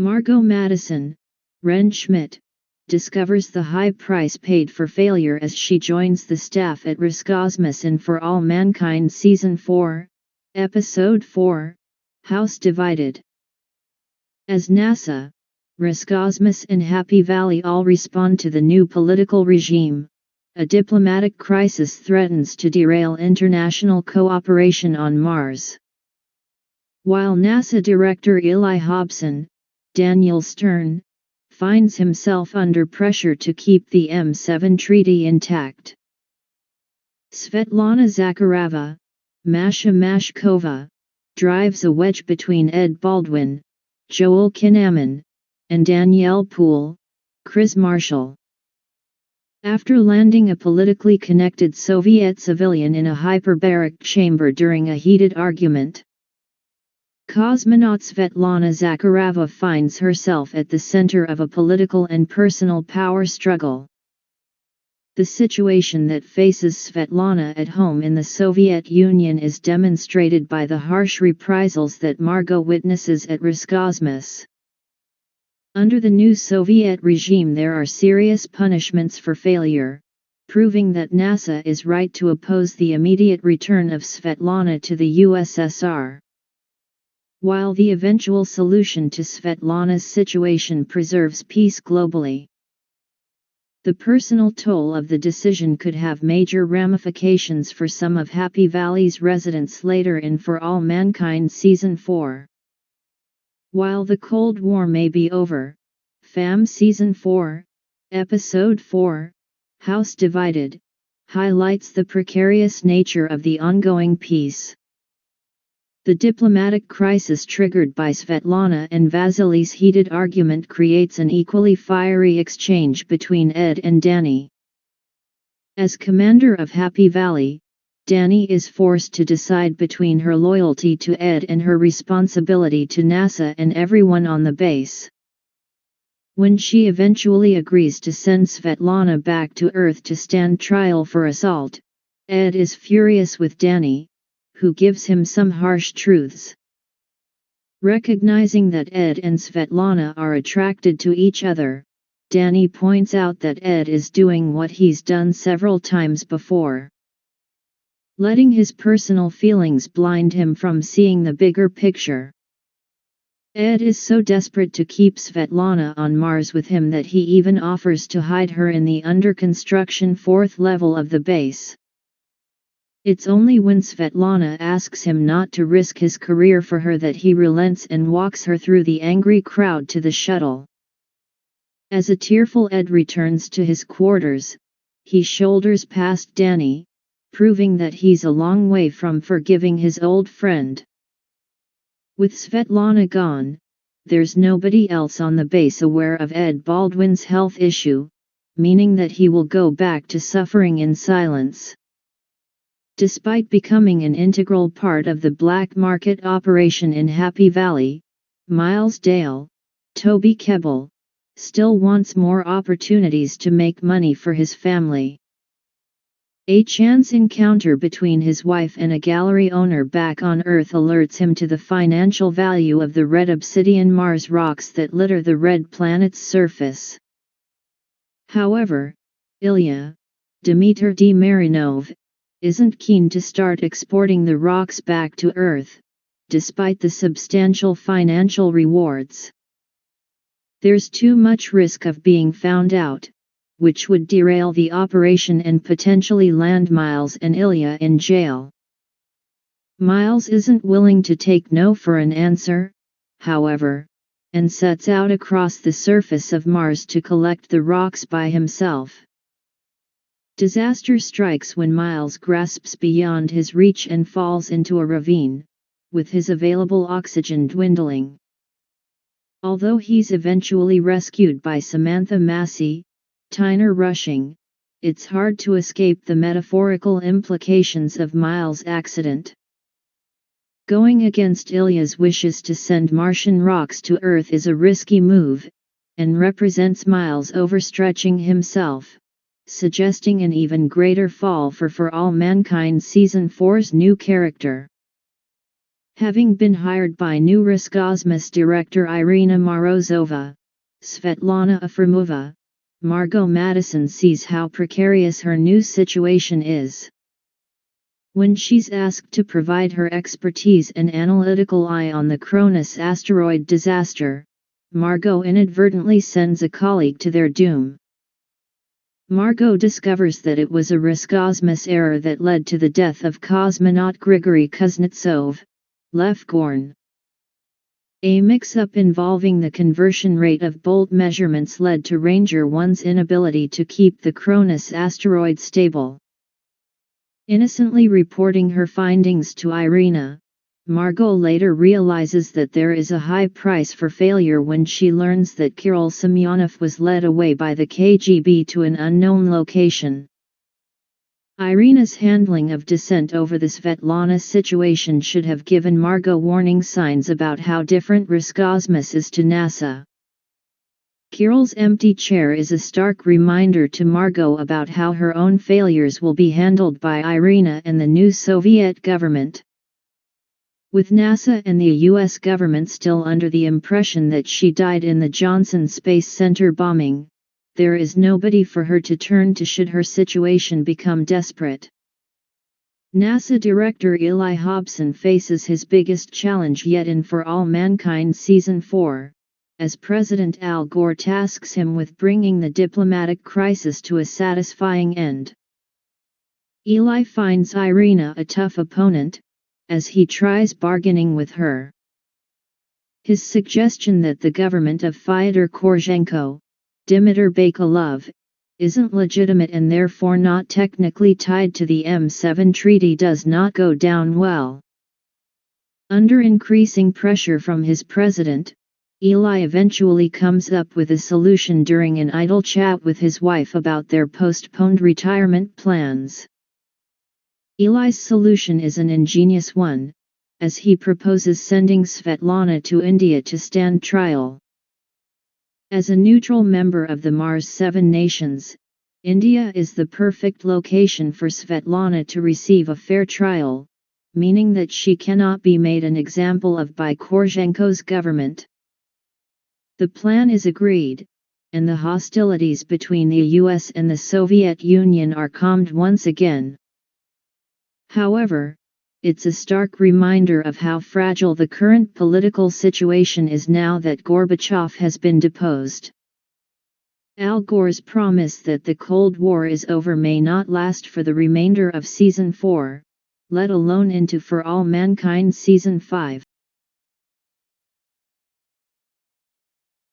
Margot Madison, Ren Schmidt, discovers the high price paid for failure as she joins the staff at Roscosmos in For All Mankind Season 4, Episode 4, House Divided. As NASA, Roscosmos and Happy Valley all respond to the new political regime, a diplomatic crisis threatens to derail international cooperation on Mars. While NASA Director Eli Hobson, Daniel Stern, finds himself under pressure to keep the M7 treaty intact. Svetlana Zakharova, Masha Mashkova, drives a wedge between Ed Baldwin, Joel Kinnaman, and Danielle Poole, Chris Marshall. After landing a politically connected Soviet civilian in a hyperbaric chamber during a heated argument, cosmonaut Svetlana Zakharova finds herself at the center of a political and personal power struggle. The situation that faces Svetlana at home in the Soviet Union is demonstrated by the harsh reprisals that Margot witnesses at Roscosmos. Under the new Soviet regime, there are serious punishments for failure, proving that NASA is right to oppose the immediate return of Svetlana to the USSR. While the eventual solution to Svetlana's situation preserves peace globally, the personal toll of the decision could have major ramifications for some of Happy Valley's residents later in For All Mankind Season 4. While the Cold War may be over, FAM Season 4, Episode 4, House Divided, highlights the precarious nature of the ongoing peace. The diplomatic crisis triggered by Svetlana and Vasily's heated argument creates an equally fiery exchange between Ed and Danny. As commander of Happy Valley, Danny is forced to decide between her loyalty to Ed and her responsibility to NASA and everyone on the base. When she eventually agrees to send Svetlana back to Earth to stand trial for assault, Ed is furious with Danny, who gives him some harsh truths. Recognizing that Ed and Svetlana are attracted to each other, Danny points out that Ed is doing what he's done several times before, letting his personal feelings blind him from seeing the bigger picture. Ed is so desperate to keep Svetlana on Mars with him that he even offers to hide her in the under-construction 4th level of the base. It's only when Svetlana asks him not to risk his career for her that he relents and walks her through the angry crowd to the shuttle. As a tearful Ed returns to his quarters, he shoulders past Danny, proving that he's a long way from forgiving his old friend. With Svetlana gone, there's nobody else on the base aware of Ed Baldwin's health issue, meaning that he will go back to suffering in silence. Despite becoming an integral part of the black market operation in Happy Valley, Miles Dale, Toby Kebbell, still wants more opportunities to make money for his family. A chance encounter between his wife and a gallery owner back on Earth alerts him to the financial value of the red obsidian Mars rocks that litter the red planet's surface. However, Ilya, Dmitry Demirinov, isn't keen to start exporting the rocks back to Earth, despite the substantial financial rewards. There's too much risk of being found out, which would derail the operation and potentially land Miles and Ilya in jail. Miles isn't willing to take no for an answer, however, and sets out across the surface of Mars to collect the rocks by himself. Disaster strikes when Miles grasps beyond his reach and falls into a ravine, with his available oxygen dwindling. Although he's eventually rescued by Samantha Massey, Tyner Rushing, it's hard to escape the metaphorical implications of Miles' accident. Going against Ilya's wishes to send Martian rocks to Earth is a risky move, and represents Miles overstretching himself, suggesting an even greater fall for All Mankind Season 4's new character. Having been hired by new Roscosmos director Irina Morozova, Svetlana Efremova, Margot Madison sees how precarious her new situation is. When she's asked to provide her expertise and analytical eye on the Cronus asteroid disaster, Margot inadvertently sends a colleague to their doom. Margot discovers that it was a Roscosmos error that led to the death of cosmonaut Grigory Kuznetsov, Lev Gorn. A mix-up involving the conversion rate of bolt measurements led to Ranger 1's inability to keep the Cronus asteroid stable. Innocently reporting her findings to Irina, Margot later realizes that there is a high price for failure when she learns that Kirill Semyonov was led away by the KGB to an unknown location. Irina's handling of dissent over the Svetlana situation should have given Margot warning signs about how different Roscosmos is to NASA. Kirill's empty chair is a stark reminder to Margot about how her own failures will be handled by Irina and the new Soviet government. With NASA and the US government still under the impression that she died in the Johnson Space Center bombing, there is nobody for her to turn to should her situation become desperate. NASA Director Eli Hobson faces his biggest challenge yet in For All Mankind Season 4, as President Al Gore tasks him with bringing the diplomatic crisis to a satisfying end. Eli finds Irina a tough opponent, as he tries bargaining with her. His suggestion that the government of Fyodor Korzhenko, Dmitry Bakalov, isn't legitimate and therefore not technically tied to the M7 treaty does not go down well. Under increasing pressure from his president, Eli eventually comes up with a solution during an idle chat with his wife about their postponed retirement plans. Eli's solution is an ingenious one, as he proposes sending Svetlana to India to stand trial. As a neutral member of the Mars 7 nations, India is the perfect location for Svetlana to receive a fair trial, meaning that she cannot be made an example of by Korzhenko's government. The plan is agreed, and the hostilities between the US and the Soviet Union are calmed once again. However, it's a stark reminder of how fragile the current political situation is now that Gorbachev has been deposed. Al Gore's promise that the Cold War is over may not last for the remainder of Season 4, let alone into For All Mankind Season 5.